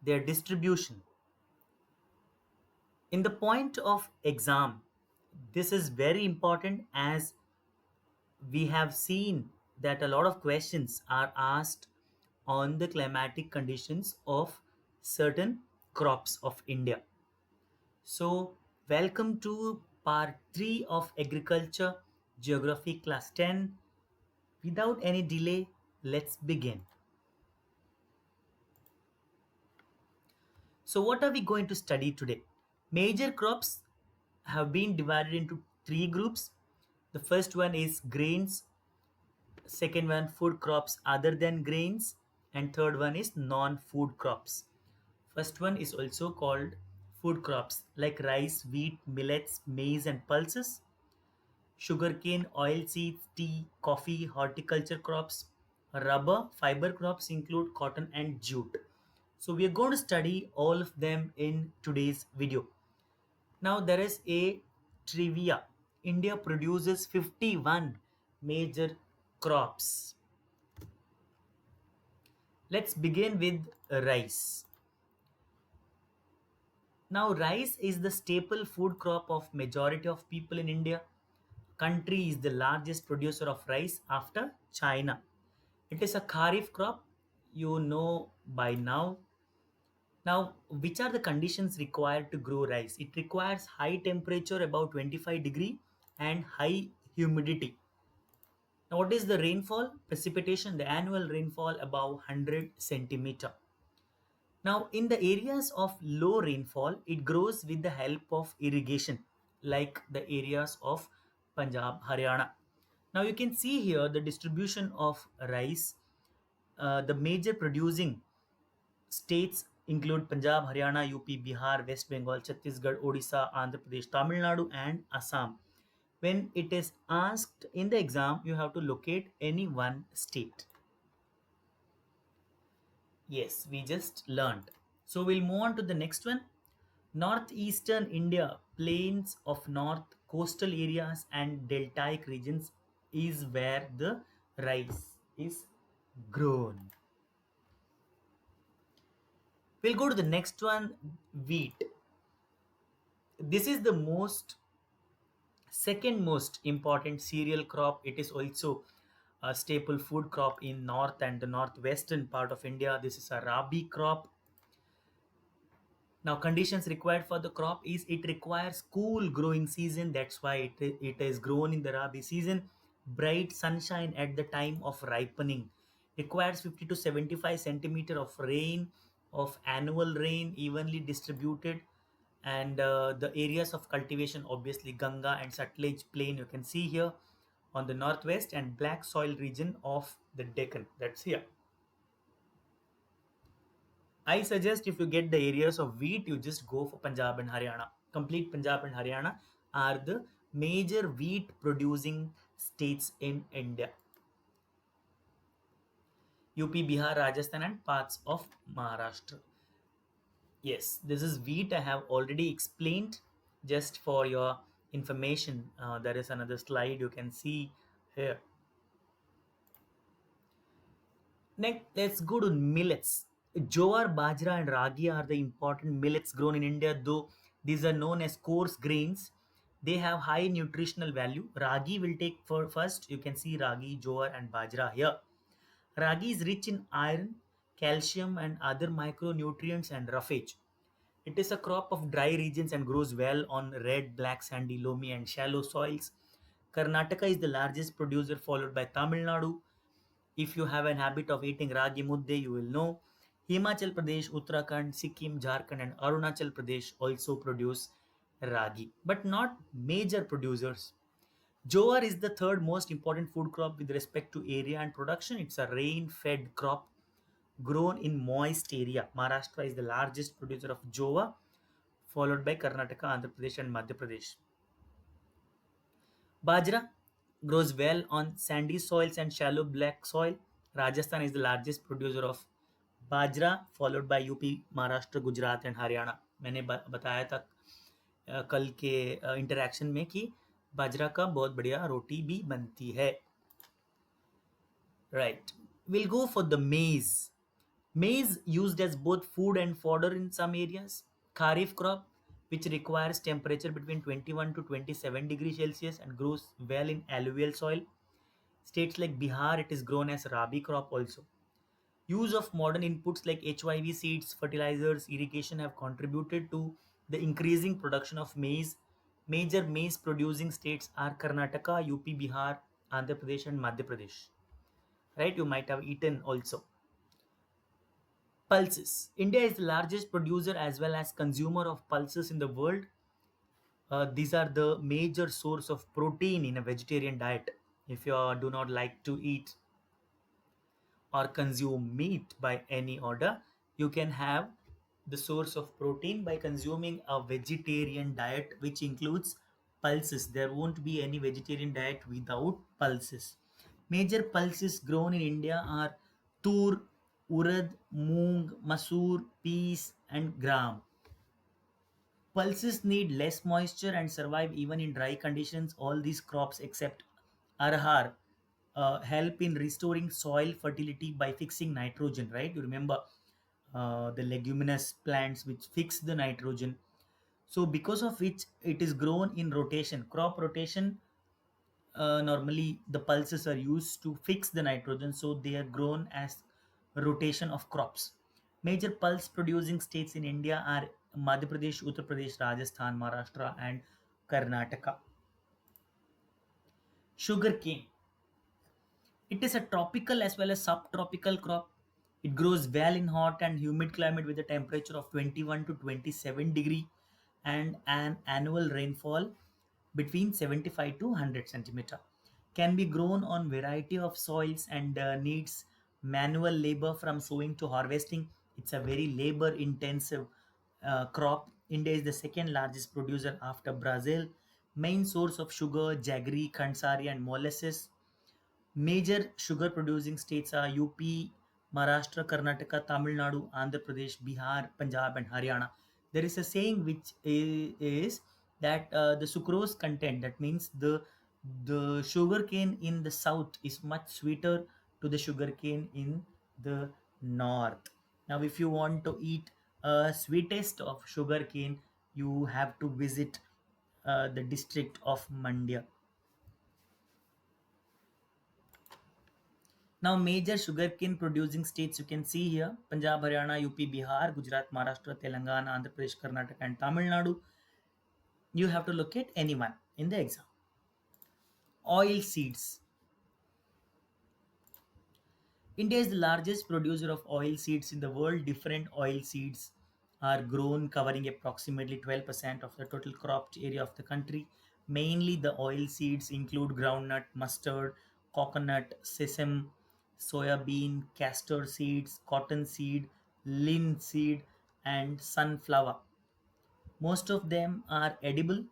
their distribution. In the point of exam, this is very important as we have seen that a lot of questions are asked on the climatic conditions of certain crops of India. So, welcome to part 3 of Agriculture Geography class 10. Without any delay, let's begin. So, what are we going to study today? Major crops have been divided into three groups. The first one is grains, second one food crops other than grains, and third one is non-food crops. First one is also called food crops like rice, wheat, millets, maize and pulses, sugarcane, oilseeds, tea, coffee, horticulture crops, rubber, fiber crops include cotton and jute. So we are going to study all of them in today's video. Now there is a trivia. India produces 51 major crops. Let's begin with rice. Now rice is the staple food crop of majority of people in India. Country is the largest producer of rice after China. It is a kharif crop, you know by now. Now, which are the conditions required to grow rice? It requires high temperature about 25 degree and high humidity. Now, what is the rainfall? Precipitation, the annual rainfall above 100 centimeter. Now, in the areas of low rainfall, it grows with the help of irrigation, like the areas of Punjab, Haryana. Now, you can see here the distribution of rice. The major producing states include Punjab, Haryana, UP, Bihar, West Bengal, Chhattisgarh, Odisha, Andhra Pradesh, Tamil Nadu, and Assam. When it is asked in the exam, you have to locate any one state. Yes, we just learned. So we'll move on to the next one. Northeastern India, plains of north, coastal areas, and deltaic regions is where the rice is grown. We'll go to the next one, wheat. This is the second most important cereal crop. It is also a staple food crop in north and the northwestern part of India. This is a rabi crop. Now, conditions required for the crop is it requires cool growing season. That's why it is grown in the Rabi season. Bright sunshine at the time of ripening. Requires 50 to 75 centimeter of rain, of annual rain, evenly distributed. And the areas of cultivation, obviously Ganga and Sutlej plain, you can see here on the northwest, and black soil region of the Deccan. That's here. I suggest if you get the areas of wheat, you just go for Punjab and Haryana. Complete Punjab and Haryana are the major wheat producing states in India. UP, Bihar, Rajasthan, and parts of Maharashtra. Yes, this is wheat. I have already explained. Just for your information, there is another slide you can see here. Next, let's go to millets. Jowar, bajra, and ragi are the important millets grown in India, though these are known as coarse grains. They have high nutritional value. Ragi will take for first. You can see ragi, jowar, and bajra here. Ragi is rich in iron, calcium, and other micronutrients and roughage. It is a crop of dry regions and grows well on red, black, sandy, loamy, and shallow soils. Karnataka is the largest producer, followed by Tamil Nadu. If you have an habit of eating ragi mudde, you will know. Himachal Pradesh, Uttarakhand, Sikkim, Jharkhand, and Arunachal Pradesh also produce ragi, but not major producers. Jowar is the third most important food crop with respect to area and production. It's a rain-fed crop grown in moist area. Maharashtra is the largest producer of jowar, followed by Karnataka, Andhra Pradesh, and Madhya Pradesh. Bajra grows well on sandy soils and shallow black soil. Rajasthan is the largest producer of bajra followed by UP, Maharashtra, Gujarat and Haryana. मैंने बताया था कल के interaction में कि बाजरा का बहुत बढ़िया रोटी भी बनती है. Right, will go for the मेज. Maize used as both food and fodder in some areas. Kharif crop, which requires temperature between 21 to 27 degrees Celsius and grows well in alluvial soil. States like Bihar, it is grown as Rabi crop also. Use of modern inputs like HYV seeds, fertilizers, irrigation have contributed to the increasing production of maize. Major maize producing states are Karnataka, UP, Bihar, Andhra Pradesh, and Madhya Pradesh. Right? You might have eaten also. Pulses. India is the largest producer as well as consumer of pulses in the world. These are the major source of protein in a vegetarian diet. If you do not like to eat or consume meat by any order, you can have the source of protein by consuming a vegetarian diet which includes pulses. There won't be any vegetarian diet without pulses. Major pulses grown in India are tur, urad, moong, masoor, peas, and gram. Pulses need less moisture and survive even in dry conditions. All these crops except arhar help in restoring soil fertility by fixing nitrogen, right? You remember the leguminous plants which fix the nitrogen. So because of which it is grown in rotation, crop rotation. Normally the pulses are used to fix the nitrogen, so they are grown as rotation of crops. Major pulse producing states in India are Madhya Pradesh, Uttar Pradesh, Rajasthan, Maharashtra, and Karnataka. Sugar cane, it is a tropical as well as subtropical crop. It grows well in hot and humid climate with a temperature of 21 to 27 degree and an annual rainfall between 75 to 100 centimeter. Can be grown on variety of soils and needs manual labor from sowing to harvesting. It's a very labor intensive crop. India is the second largest producer after Brazil. Main source of sugar, jaggery, khansari, and molasses. Major sugar producing states are UP, Maharashtra, Karnataka, Tamil Nadu, Andhra Pradesh, Bihar, Punjab, and Haryana. There is a saying which is that the sucrose content, that means the sugar cane in the south is much sweeter to the sugar cane in the north. Now, if you want to eat a sweetest of sugar cane, you have to visit the district of Mandya. Now, major sugarcane producing states you can see here: Punjab, Haryana, UP, Bihar, Gujarat, Maharashtra, Telangana, Andhra Pradesh, Karnataka, and Tamil Nadu. You have to locate anyone in the exam. Oil seeds. India is the largest producer of oil seeds in the world. Different oil seeds are grown, covering approximately 12% of the total cropped area of the country. Mainly, the oil seeds include groundnut, mustard, coconut, sesame, soya bean, castor seeds, cotton seed, linseed, and sunflower. Most of them are edible,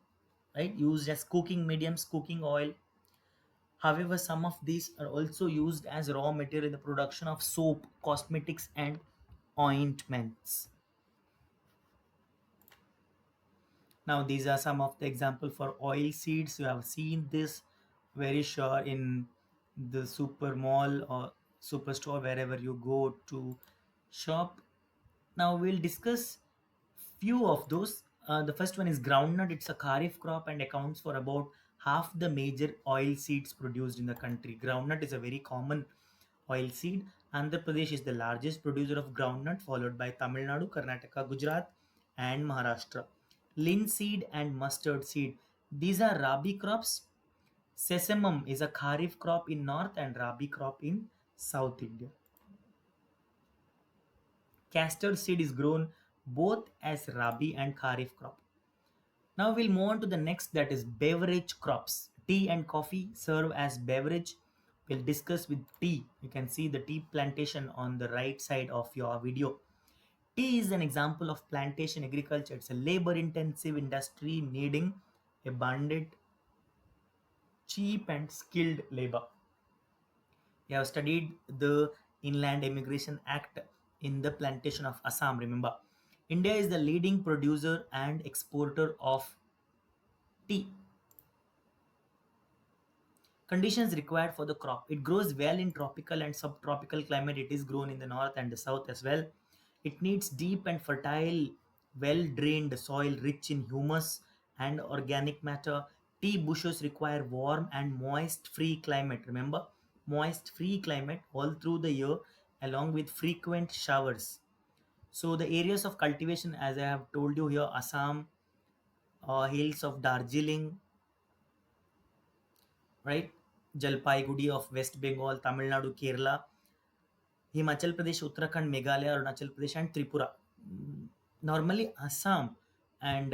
right? Used as cooking mediums, cooking oil. However, some of these are also used as raw material in the production of soap, cosmetics, and ointments. Now, these are some of the example for oil seeds. You have seen this very sure in the super mall or superstore wherever you go to shop. Now, we'll discuss few of those. The first one is groundnut. It's a kharif crop and accounts for about half the major oil seeds produced in the country. Groundnut is a very common oil seed. Andhra Pradesh is the largest producer of groundnut, followed by Tamil Nadu, Karnataka, Gujarat, and Maharashtra. Linseed and mustard seed. These are rabi crops. Sesamum is a kharif crop in north and rabi crop in South India. Castor seed is grown both as rabi and kharif crop. Now we'll move on to the next, that is beverage crops. Tea and coffee serve as beverage. We'll discuss with tea. You can see the tea plantation on the right side of your video. Tea is an example of plantation agriculture. It's a labor intensive industry needing abundant, cheap, and skilled labor. We have studied the Inland Immigration Act in the plantation of Assam. Remember, India is the leading producer and exporter of tea. Conditions required for the crop. It grows well in tropical and subtropical climate. It is grown in the north and the south as well. It needs deep and fertile, well drained soil rich in humus and organic matter. Tea bushes require warm and moist free climate. Remember, moist free climate all through the year along with frequent showers. So the areas of cultivation, as I have told you here, Assam, hills of Darjeeling, right? Jalpaiguri of West Bengal, Tamil Nadu, Kerala, Himachal Pradesh, Uttarakhand, Meghalaya, Arunachal Pradesh, and Tripura. Normally, Assam and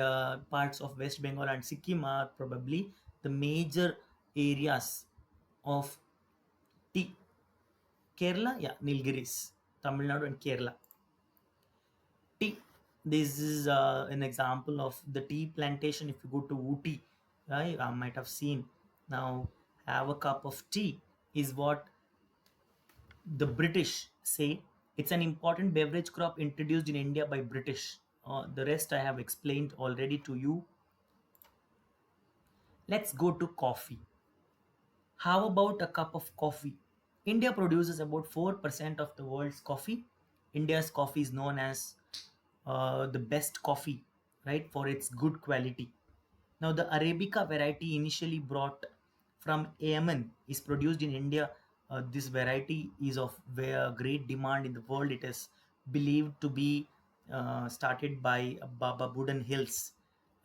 parts of West Bengal and Sikkim are probably the major areas of tea. Kerala, yeah, Nilgiris, Tamil Nadu, and Kerala. Tea. This is an example of the tea plantation. If you go to Ooty, right, I might have seen. Now, have a cup of tea is what the British say. It's an important beverage crop introduced in India by British. The rest I have explained already to you. Let's go to coffee. How about a cup of coffee? India produces about 4% of the world's coffee. India's coffee is known as the best coffee, right, for its good quality. Now, the Arabica variety initially brought from Yemen is produced in India. This variety is of great demand in the world. It is believed to be started by Baba Budan Hills.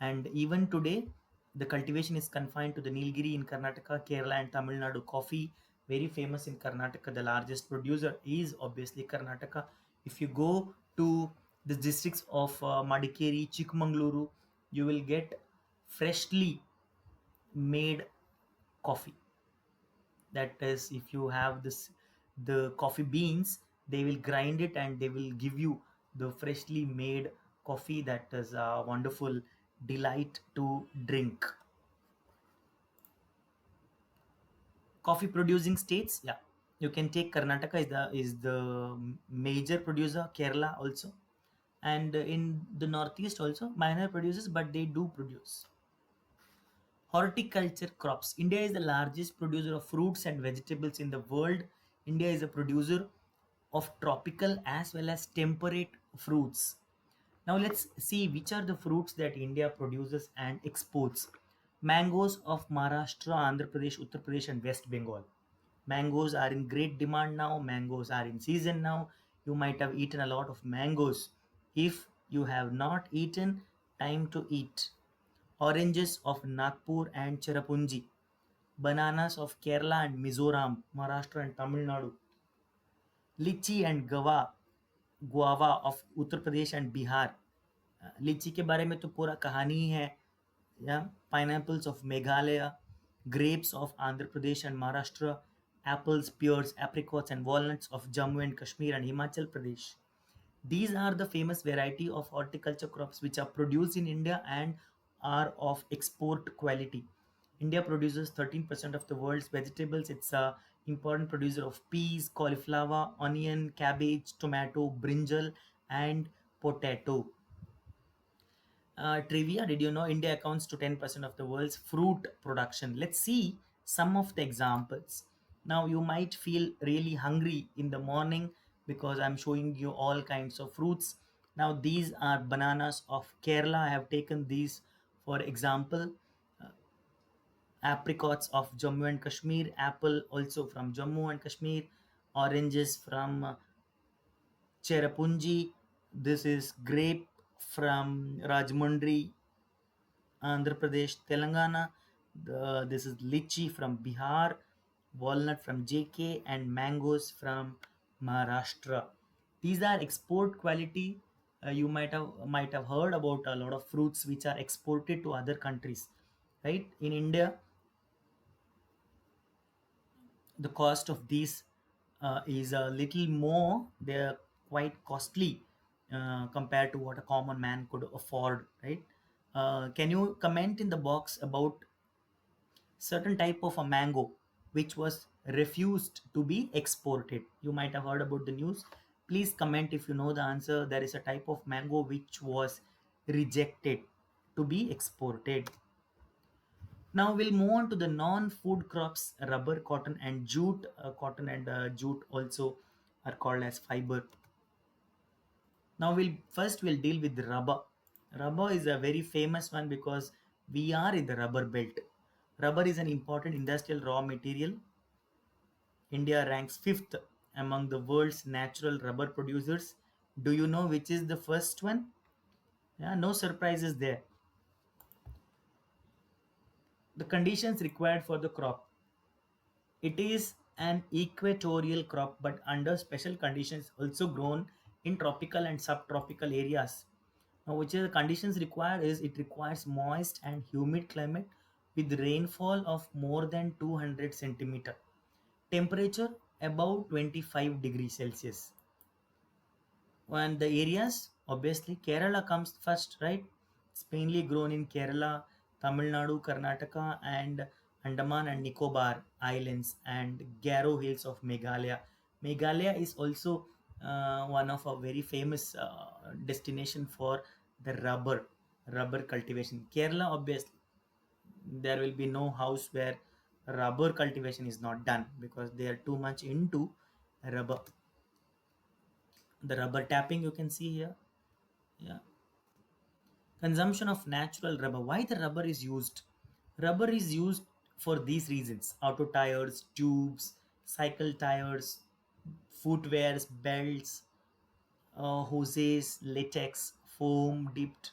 And even today, the cultivation is confined to the Nilgiri in Karnataka, Kerala, and Tamil Nadu. Coffee, very famous in Karnataka. The largest producer is obviously Karnataka. If you go to the districts of Madikeri, Chikmagaluru, you will get freshly made coffee. That is, if you have this, the coffee beans, they will grind it and they will give you the freshly made coffee. That is a wonderful delight to drink. Coffee producing states, yeah, you can take Karnataka is the major producer, Kerala also, and in the northeast also minor producers, but they do produce. Horticulture crops. India is the largest producer of fruits and vegetables in the world. India is a producer of tropical as well as temperate fruits. Now let's see which are the fruits that India produces and exports. Mangoes of Maharashtra, Andhra Pradesh, Uttar Pradesh, and West Bengal. Mangoes are in great demand now. Mangoes are in season now. You might have eaten a lot of mangoes. If you have not eaten, time to eat. Oranges of Nagpur and Cherrapunji. Bananas of Kerala and Mizoram, Maharashtra and Tamil Nadu. Lychee and guava of Uttar Pradesh and Bihar. लीची के बारे में तो पूरा कहानी ही है. Yeah, pineapples of Meghalaya, grapes of Andhra Pradesh and Maharashtra, apples, pears, apricots, and walnuts of Jammu and Kashmir and Himachal Pradesh. These are the famous variety of horticulture crops which are produced in India and are of export quality. India produces 13% of the world's vegetables. It's a important producer of peas, cauliflower, onion, cabbage, tomato, brinjal, and potato. Trivia: did you know India accounts to 10% of the world's fruit production? Let's see some of the examples. Now, you might feel really hungry in the morning because I'm showing you all kinds of fruits. Now, these are bananas of Kerala. I have taken these for example. Apricots of Jammu and Kashmir, apple also from Jammu and Kashmir, oranges from Cherrapunji. This is grape from Rajmundry, Andhra Pradesh, Telangana. This is lychee from Bihar, walnut from JK, and mangoes from Maharashtra. These are export quality. You might have heard about a lot of fruits which are exported to other countries, right? In India, the cost of these is a little more. They're quite costly compared to what a common man could afford, right? Can you comment in the box about certain type of a mango which was refused to be exported? You might have heard about the news. Please comment if you know the answer. There is a type of mango which was rejected to be exported. Now we'll move on to the non-food crops: rubber, cotton, and jute. Cotton and jute also are called as fiber. Now we'll deal with the rubber. Rubber is a very famous one because we are in the rubber belt. Rubber is an important industrial raw material. India ranks fifth among the world's natural rubber producers. Do you know which is the first one? Yeah, no surprises there. The conditions required for the crop. It is an equatorial crop, but under special conditions, also grown in tropical and subtropical areas. Now, which are the conditions required is it requires moist and humid climate with rainfall of more than 200 centimeter. Temperature above 25 degrees Celsius. And the areas, obviously, Kerala comes first, right? It's mainly grown in Kerala, Tamil Nadu, Karnataka, and Andaman and Nicobar Islands and Garo Hills of Meghalaya. Meghalaya is also one of a very famous destination for the rubber cultivation. Kerala, obviously, there will be no house where rubber cultivation is not done because they are too much into rubber. The rubber tapping you can see here. Yeah. Consumption of natural rubber. Why the rubber is used? Rubber is used for these reasons: auto tires, tubes, cycle tires, footwears, belts, hoses, latex, foam dipped.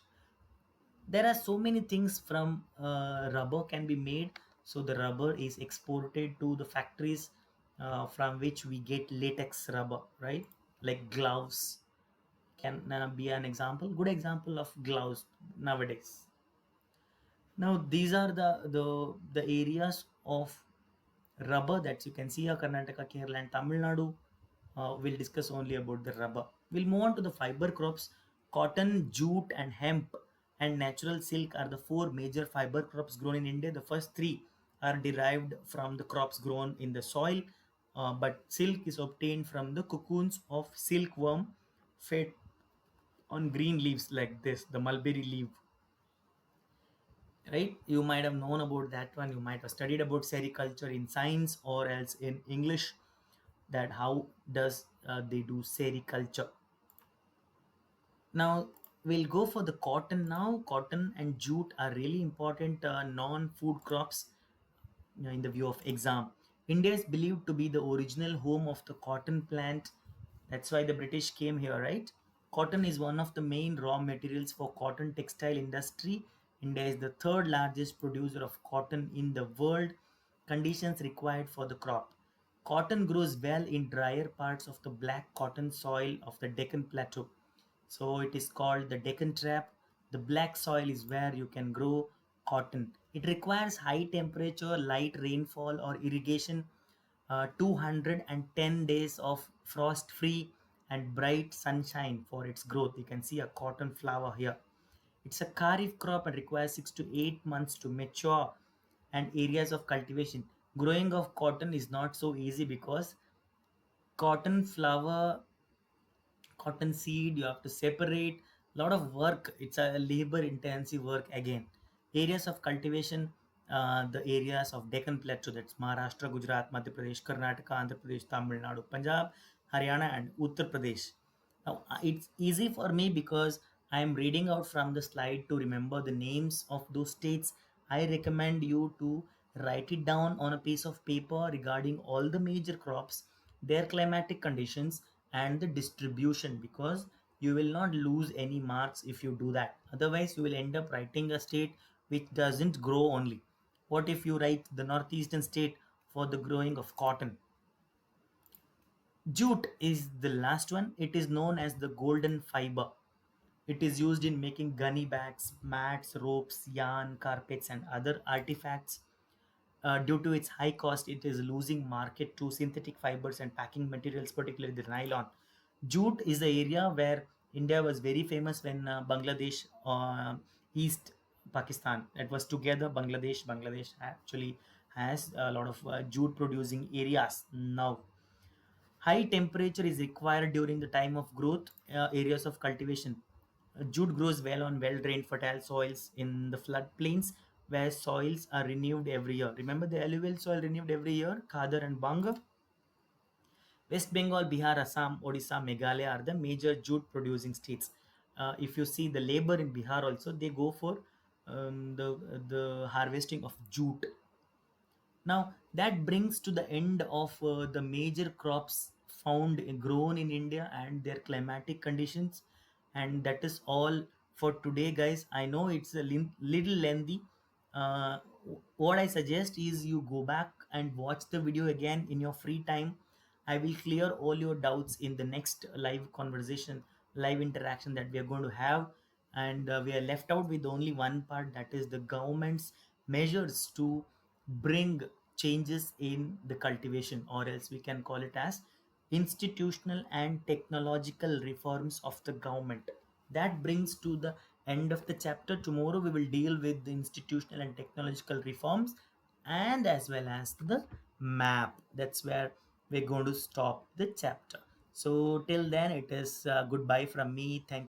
There are so many things from rubber can be made. So the rubber is exported to the factories from which we get latex rubber, right? Like gloves can be an example, good example of gloves nowadays. Now these are the areas of rubber that you can see here: Karnataka, Kerala, and Tamil Nadu. We'll discuss only about the rubber. We'll move on to the fiber crops. Cotton, jute, and hemp and natural silk are the four major fiber crops grown in India. The first three are derived from the crops grown in the soil, but silk is obtained from the cocoons of silkworm fed on green leaves like this, the mulberry leaf, right? You might have known about that one. You might have studied about sericulture in science or else in English, that how does they do sericulture. Now we'll go for the cotton. Now cotton and jute are really important non-food crops in the view of exam. India is believed to be the original home of the cotton plant. That's why the British came here, right? Cotton is one of the main raw materials for cotton textile industry. India is the third largest producer of cotton in the world. Conditions required for the crop. Cotton grows well in drier parts of the black cotton soil of the Deccan Plateau. So it is called the Deccan Trap. The black soil is where you can grow cotton. It requires high temperature, light rainfall, or irrigation, 210 days of frost free and bright sunshine for its growth. You can see a cotton flower here. It's a kharif crop and requires 6 to 8 months to mature. And areas of cultivation. Growing of cotton is not so easy because cotton flower, cotton seed, you have to separate, a lot of work. It's a labor intensive work again. Areas of cultivation, the areas of Deccan Plateau, that's Maharashtra, Gujarat, Madhya Pradesh, Karnataka, Andhra Pradesh, Tamil Nadu, Punjab, Haryana, and Uttar Pradesh. Now it's easy for me because I am reading out from the slide to remember the names of those states. I recommend you to write it down on a piece of paper regarding all the major crops, their climatic conditions, and the distribution, because you will not lose any marks if you do that. Otherwise you will end up writing a state which doesn't grow only. What if you write the northeastern state for the growing of cotton? Jute is the last one. It is known as the golden fiber. It is used in making gunny bags, mats, ropes, yarn, carpets, and other artifacts. Due to its high cost, it is losing market to synthetic fibers and packing materials, particularly the nylon. Jute is the area where India was very famous when Bangladesh, East Pakistan, it was together. Bangladesh actually has a lot of jute producing areas now. High temperature is required during the time of growth. Areas of cultivation. Jute grows well on well drained fertile soils in the floodplains. where soils are renewed every year. Remember the alluvial soil renewed every year, Khadar and Banga. West Bengal, Bihar, Assam, Odisha, Meghalaya are the major jute producing states. If you see the labor in Bihar also, they go for the harvesting of jute. Now that brings to the end of the major crops found grown in India and their climatic conditions, and that is all for today, guys. I know it's a little lengthy. Uh, what I suggest is you go back and watch the video again in your free time. I will clear all your doubts in the next live conversation, live interaction that we are going to have. And we are left out with only one part, that is the government's measures to bring changes in the cultivation, or else we can call it as institutional and technological reforms of the government. That brings to the end of the chapter. Tomorrow we will deal with the institutional and technological reforms, and as well as the map. That's where we're going to stop the chapter. So till then, it is goodbye from me. Thank